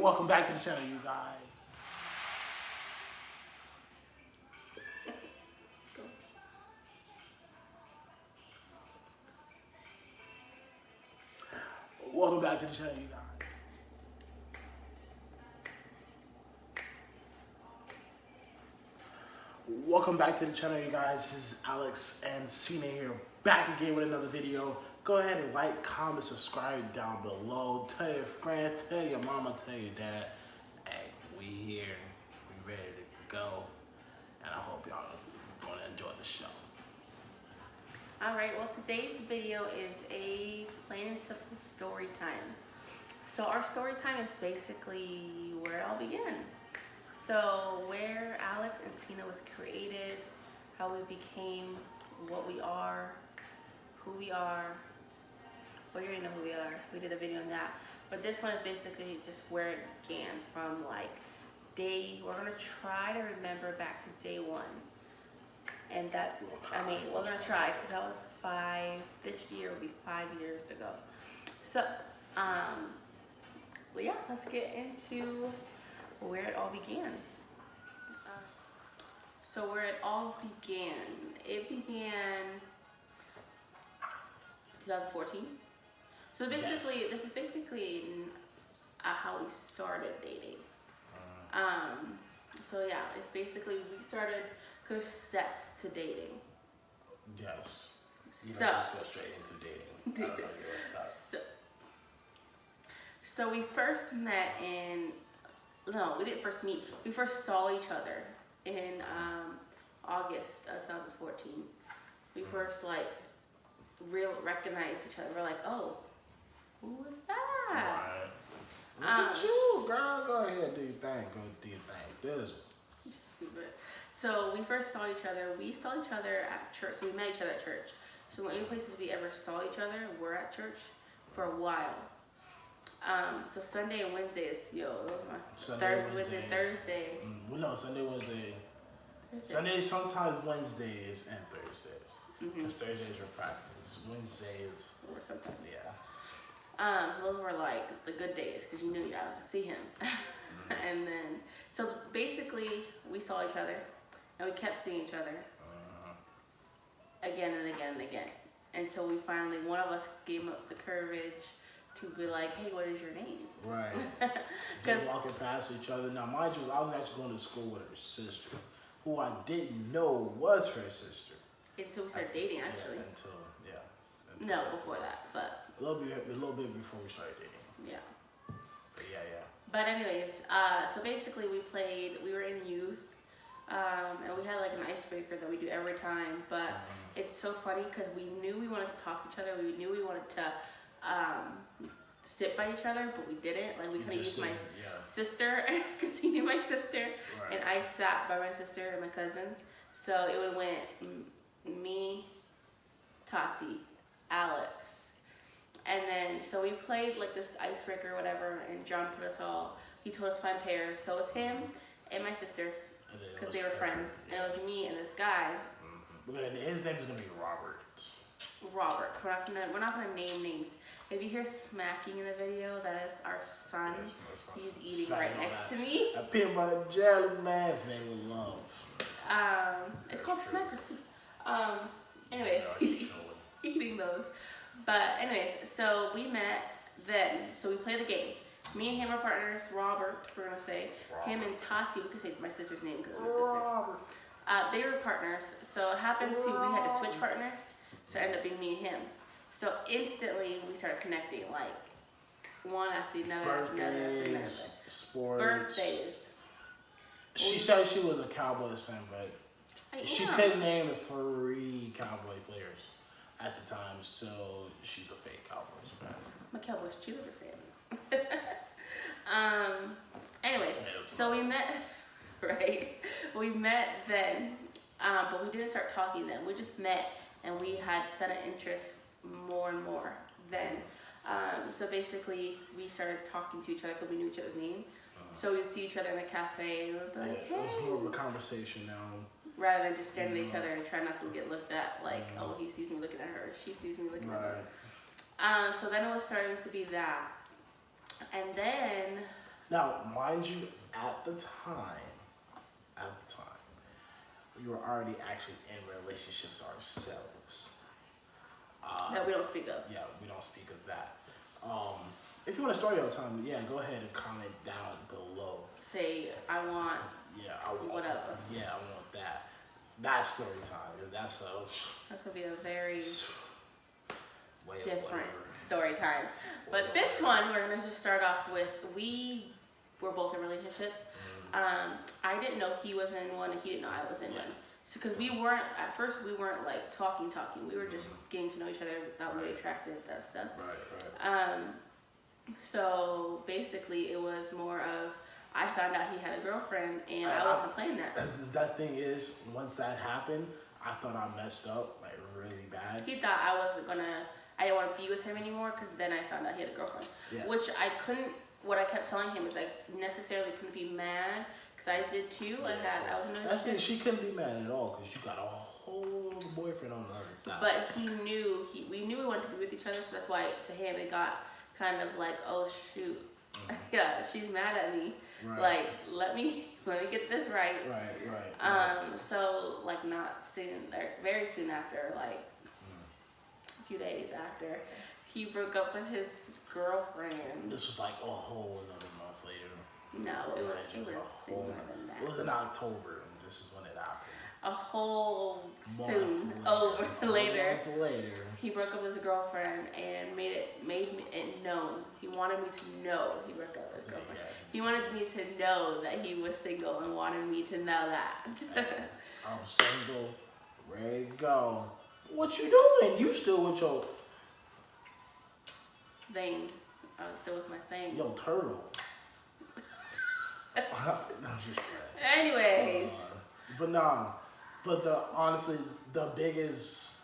welcome back to the channel, you guys. Welcome back to the channel, you guys. Welcome back to the channel, you guys. This is Alex and Sina here, back again with another video. Go ahead and like, comment, subscribe down below. Tell your friends, tell your mama, tell your dad. Hey, we here, we ready to go. And I hope y'all are gonna enjoy the show. Alright, well today's video is a plain and simple story time. So our story time is basically where it all began. So where Alex and Sina was created, how we became what we are, who we are. Well, you already know who we are. We did a video on that. But this one is basically just where it began from, like we're gonna try to remember back to day one. And that's, we're gonna try, because that was this year will be 5 years ago. So, well yeah, let's get into where it all began. So where it all began, it began 2014. So basically, This is basically how we started dating. So yeah, it's basically, we started, there's steps to dating. Yes. You So, don't just go straight into dating. So we first met we didn't first meet. We first saw each other in August of 2014. We first recognized each other. We're like, oh, who was that? Right. Look at you, girl. Go ahead, do your thing. Go do your thing. This. Stupid. So we first saw each other. We saw each other at church. So we met each other at church. So the only places we ever saw each other were at church for a while. So Sunday and Wednesdays, Wednesday, Thursday. Well, no, Sunday, Wednesday. Sunday, sometimes Wednesdays and Thursdays. Because Thursdays were practice. Wednesdays. Or sometimes. Yeah. So those were like the good days because you knew you guys could see him. And then, so basically we saw each other and we kept seeing each other again and again and again. Until we finally, one of us gave up the courage to be like, hey, what is your name? Right. Just walking past each other. Now, mind you, I was actually going to school with her sister, who I didn't know was her sister. Until we started dating, actually. Until no, before that, but a little bit before we started dating. Yeah. But yeah. But anyways, so basically we were in youth, and we had like an icebreaker that we do every time, but it's so funny because we knew we wanted to talk to each other, we knew we wanted to sit by each other, but we didn't. Like, we could have used my sister, because he knew my sister, and I sat by my sister and my cousins. So it would went me, Tati, Alex, and then so we played like this icebreaker or whatever, and John put us all. He told us to find pairs, so it was him and my sister, because they were friends, and it was me and this guy. His name's gonna be Robert. Robert. We're not gonna name names. If you hear smacking in the video, that is our son. He's eating right next to me. A peanut butter and jelly man's made with love. It's called Smackers too. Anyways, he's eating those. But anyways, so we met then. So we played the game. Me and him were partners. Robert, we're gonna say. Him and Tati, we could say my sister's name because of my sister. They were partners. So it happened we had to switch partners. So it ended up being me and him. So instantly we started connecting, like one after another. Birthdays, sports. Birthdays. She said she was a Cowboys fan, but she couldn't name the 3 Cowboy players at the time, so she's a fake Cowboys fan. I'm a Cowboys cheerleader fan. Anyways, so we met, right? We met then, but we didn't start talking then. We just met. And we had set an interest more and more then. So basically, we started talking to each other because we knew each other's name. So we'd see each other in a cafe and we'd be like, hey. It was more of a conversation now. Rather than just staring at each other and trying not to get looked at like, oh, he sees me looking at her, she sees me looking at her. So then it was starting to be that. And then Now, mind you, at the time, we were already actually in relationships ourselves. That we don't speak of. Yeah, we don't speak of that. If you want to start your time, yeah, go ahead and comment down below. Say, I want. Yeah, I want. Whatever. Yeah, I want that. That's story time. That's gonna be a very way different story time. But this one, we're gonna just start off with, we were both in relationships. I didn't know he was in one, and he didn't know I was in one. So, because we weren't, at first, we weren't like talking. We were just getting to know each other, thought we were attracted, that stuff. Right. So basically, it was more of, I found out he had a girlfriend, and I wasn't playing that. That thing is, once that happened, I thought I messed up like really bad. He thought I didn't want to be with him anymore, because then I found out he had a girlfriend. Yeah. Which I couldn't, what I kept telling him is I necessarily couldn't be mad, because I did too. Yeah, I was in a that's the relationship. she couldn't be mad at all, because you got a whole boyfriend on the other side. But we knew we wanted to be with each other, so that's why to him it got kind of like, oh shoot, yeah, she's mad at me. Right. Like, let me get this right. Right. So like not soon, very soon after, like a few days after, he broke up with his girlfriend. This was like a whole another month later. No, it was sooner than that. It was in October, and this is when it happened. A whole Month later. later. He broke up with his girlfriend and made it known. He wanted me to know he broke up with his girlfriend. Yeah. He wanted me to know that he was single and wanted me to know that. I'm single, ready to go. What you doing? You still with your Thing. I was still with my thing. turtle? I'm just playing. Anyways. But honestly, the biggest,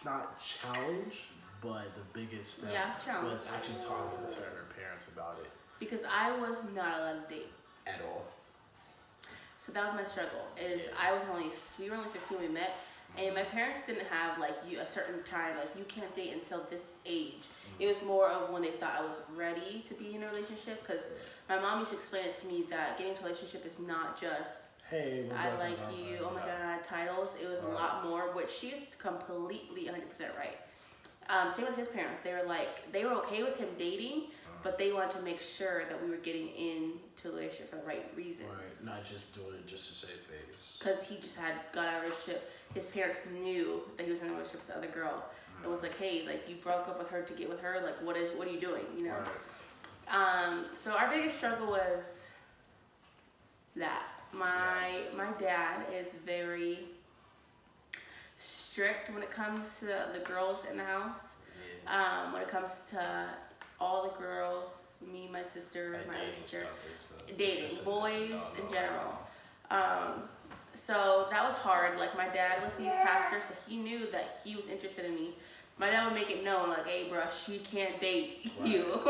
not challenge, but the biggest step challenge. was actually talking to her parents about it. Because I was not allowed to date. At all. So that was my struggle. We were only 15 when we met, and my parents didn't have like a certain time, like you can't date until this age. It was more of when they thought I was ready to be in a relationship, because my mom used to explain it to me that getting into a relationship is not just, hey, I like you, oh my god, titles. It was a lot more, which she's completely 100% right. Same with his parents. They were okay with him dating, but they wanted to make sure that we were getting into a relationship for the right reasons. Right, not just doing it just to save face. Because he just had got out of a relationship. His parents knew that he was in a relationship with the other girl. It was like, hey, like you broke up with her to get with her. Like, what are you doing? You know. Right. So our biggest struggle was that my dad is very strict when it comes to the girls in the house. Yeah. When it comes to all the girls, me, my sister, And my other sister, dating, boys in general. So that was hard. Like my dad was the youth pastor, so he knew that he was interested in me. My dad would make it known, like, hey, bro, she can't date you.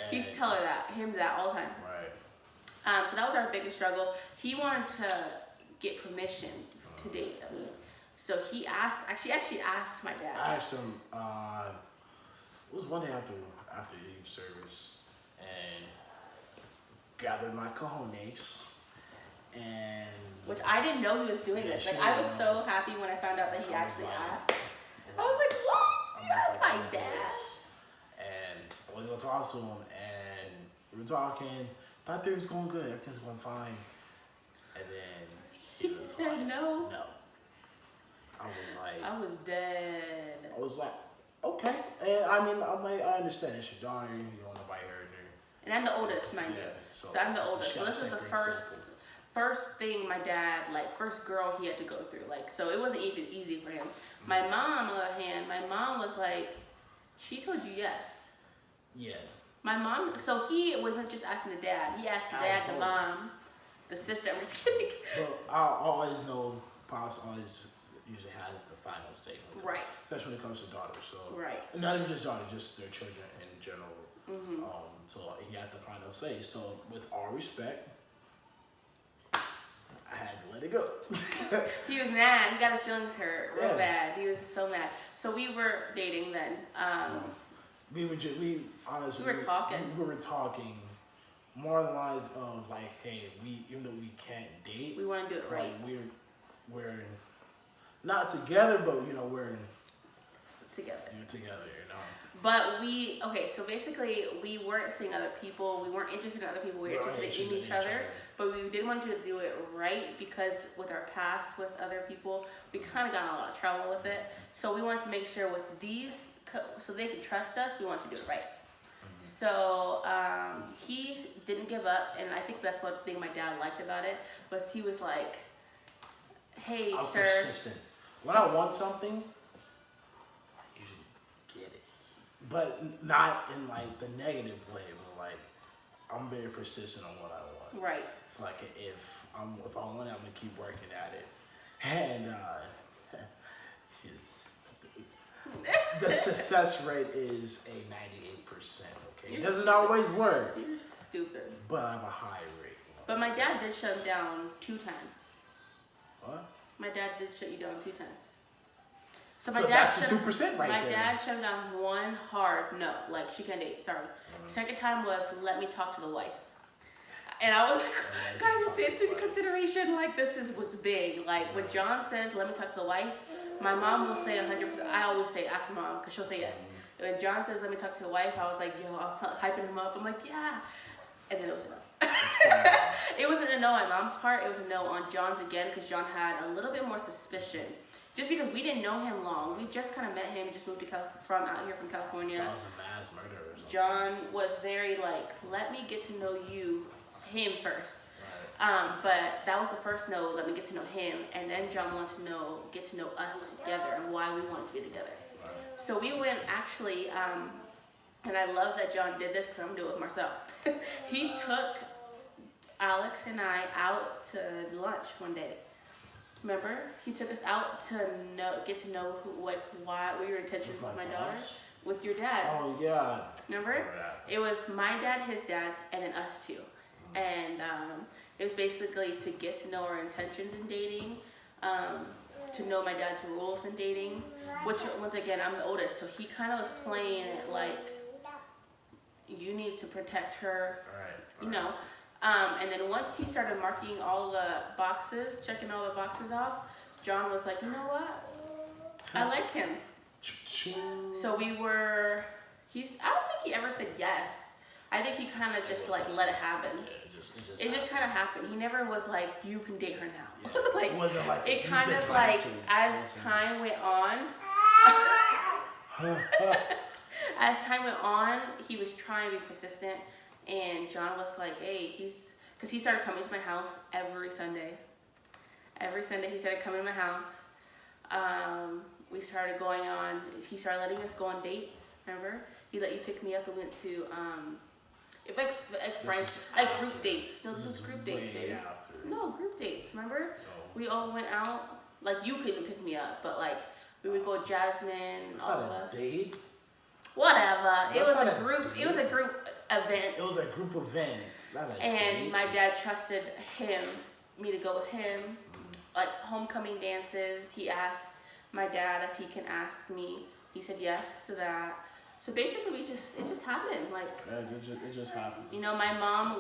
He used to tell him that all the time. Right. So that was our biggest struggle. He wanted to get permission to date me. So he asked, actually asked my dad. I asked him, it was one day after youth service, and gathered my cojones, and... Which I didn't know he was doing this. Like, I was so happy when I found out that he actually asked. I was like, what? You asked my dad? And I was going to talk to him, and we were talking, thought things was going good, everything's going fine. And then he said no. No. I was dead. I was like, okay. And I'm like, I understand, it's your daughter, you don't know nobody hurt her. And I'm the oldest, mind you. So I'm the oldest. So this is the first thing my dad, like, first girl he had to go through. Like, so it wasn't even easy for him. My mom, on the other hand, my mom was like, she told you yes. Yeah. My mom, so he wasn't just asking the dad. He asked the dad, the mom, the sister. I'm just kidding. But I always know Pops always usually has the final say. Right. Especially when it comes to daughters. So right. Not even just daughters, just their children in general. So he had the final say. So with all respect, I had to let it go. He was mad. He got his feelings hurt real bad. He was so mad. So we were dating then. We were talking. We were talking. more the lines of like, hey, we even though we can't date, We want to do it like right we're not together, but we're together. together, But so basically we weren't seeing other people. We weren't interested in other people. We were interested in each other. But we did want to do it right because with our past with other people, we kind of got in a lot of trouble with it. So we wanted to make sure with these, so they could trust us, we want to do it right. So he didn't give up, and I think that's what thing my dad liked about it was he was like, "Hey, I was sir." persistent. When I want something, I usually get it, but not in like the negative way. But like, I'm very persistent on what I want. Right. It's like if I want it, I'm gonna keep working at it, and the success rate is a 98%. Okay, it doesn't always work. You're stupid. But I have a high rate. But my dad did shut him down 2 times. What? My dad did shut you down 2 times. So that's the 2% right there. My dad shut him down 1 hard no, like she can't date. Sorry. Second time was let me talk to the wife. And I was like, guys, it's a consideration. Like was big. Like when John says let me talk to the wife, my mom will say 100%. I always say ask mom because she'll say yes. When John says let me talk to the wife, I was like, yo, I was hyping him up. I'm like, yeah. And then it was a no. It wasn't a no on mom's part. It was a no on John's again because John had a little bit more suspicion. Just because we didn't know him long. We just kind of met him, just moved to out here from California. That was a mass murderer or something. John was very like, let me get to know him first. Right. But that was the first no, let me get to know him. And then John wanted to get to know us together and why we wanted to be together. Right. So we went actually, and I love that John did this because I'm going to do it with Marcel. He took Alex and I out to lunch one day. Remember? He took us out to get to know what were your intentions with my daughter? With your dad. Oh, yeah. Remember? It was my dad, his dad, and then us 2. And it was basically to get to know our intentions in dating, to know my dad's rules in dating, which, once again, I'm the oldest, so he kind of was playing it like, you need to protect her, you know. And then once he started marking all the boxes, checking all the boxes off, John was like, you know what? I like him. So I don't think he ever said yes. I think he kind of just like let it happen. It just kind of happened. He never was like, you can date her now. Yeah. Like, it wasn't like it kind of like, as time went on, he was trying to be persistent. And John was like, hey, because he started coming to my house every Sunday. Every Sunday he started coming to my house. We started he started letting us go on dates, remember? He let you pick me up and went to, friends, like group dates. No, this was group dates, baby. No, group dates, remember? No. We all went out, like you couldn't pick me up, but like we would go Jasmine, it's all not of a us. Date? Whatever. It was a group event. It was a group event. And my dad trusted me to go with him, like homecoming dances. He asked my dad if he can ask me. He said yes to that. So basically, it just happened. Like it just happened. You know, my mom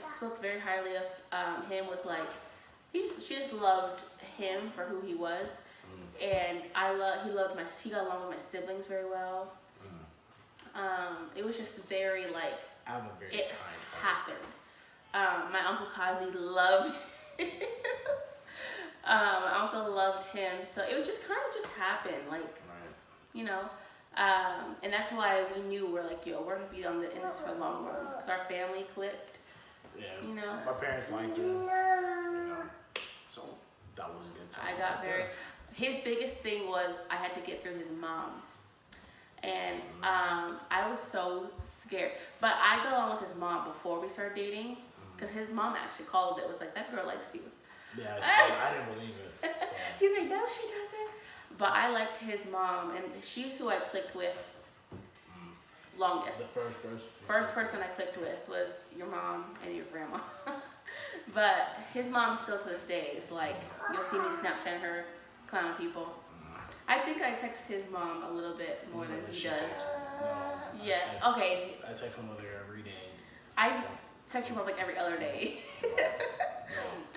spoke very highly of him. Was like, she just loved him for who he was, and he got along with my siblings very well. It was just very like. I have a very it kind happened. My Uncle Kazi loved my uncle loved him, so it was just kind of just happened, like, you know, and that's why we knew we're like, yo, we're gonna be in this for a long run, because our family clicked. Yeah. You know. My parents liked her. You know. So that was a good time. His biggest thing was I had to get through his mom. And I was so scared. But I got along with his mom before we started dating. Because his mom actually called it. Was like, that girl likes you. Yeah, I didn't believe it. So. He's like, no, she doesn't. But I liked his mom. And she's who I clicked with longest. The first person? First person I clicked with was your mom and your grandma. But his mom still to this day is like, you'll see me Snapchatting her, clowning people. I think I text his mom a little bit more than he does. No, yeah. Okay. I text him with her every day. text your mom like every other day.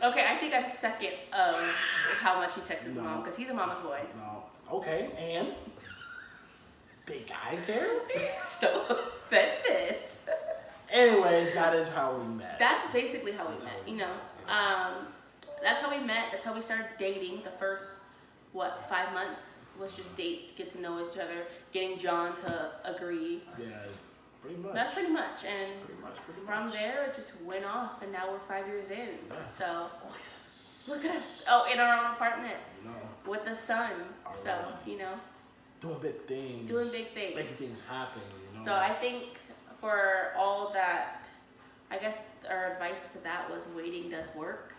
Okay, I think I'm second of how much he texts his mom because he's a mama's boy. No. Okay, and think I care? So offended. Anyway, that is how we met. That's basically how we met, you know. That's how we met. That's how we started dating. The first, 5 months was just dates, get to know each other, getting John to agree. Yeah, pretty much. That's pretty much. And pretty from much. there, it just went off, and now we're 5 years in. Yeah. So, Look at us. Oh, in our own apartment. No. With the sun. So, Alright. you know. Doing big things. Doing big things. Making things happen, you know. So I think for all that, I guess our advice to that was waiting does work.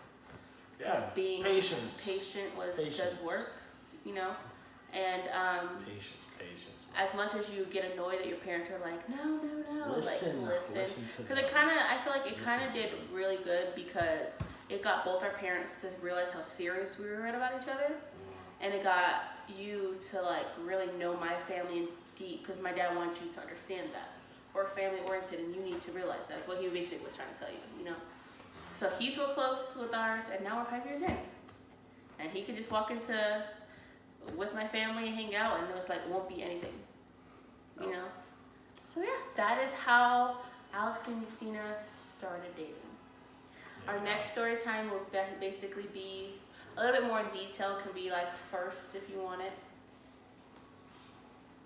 Yeah. Being patient does work, you know. And patience. as much as you get annoyed that your parents are like, no, Listen like to because them. I feel like it kind of did really good because it got both our parents to realize how serious we were about each other, and it got you to like really know my family in deep because my dad wants you to understand that we're family oriented and you need to realize that. What he basically was trying to tell you, you know. So he's real close with ours, and now we're 5 years in, and he could just walk into with my family and hang out, and it was like won't be anything, you know. So yeah, that is how Alex and Sina started dating. Our next story time will basically be a little bit more in detail. Can be like first if you want it.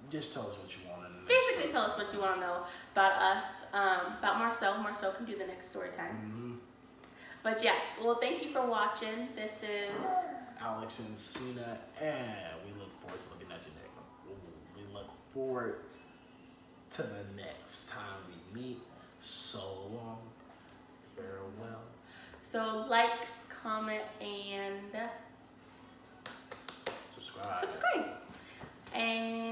Just tell us what you want. Basically, tell us what you want to know about us, about Marcel. Marcel can do the next story time. Mm-hmm. But yeah, well, thank you for watching. This is Alex and Sina, and we look forward to looking at you next. We look forward to the next time we meet. So long. Farewell. So like, comment, and Subscribe. And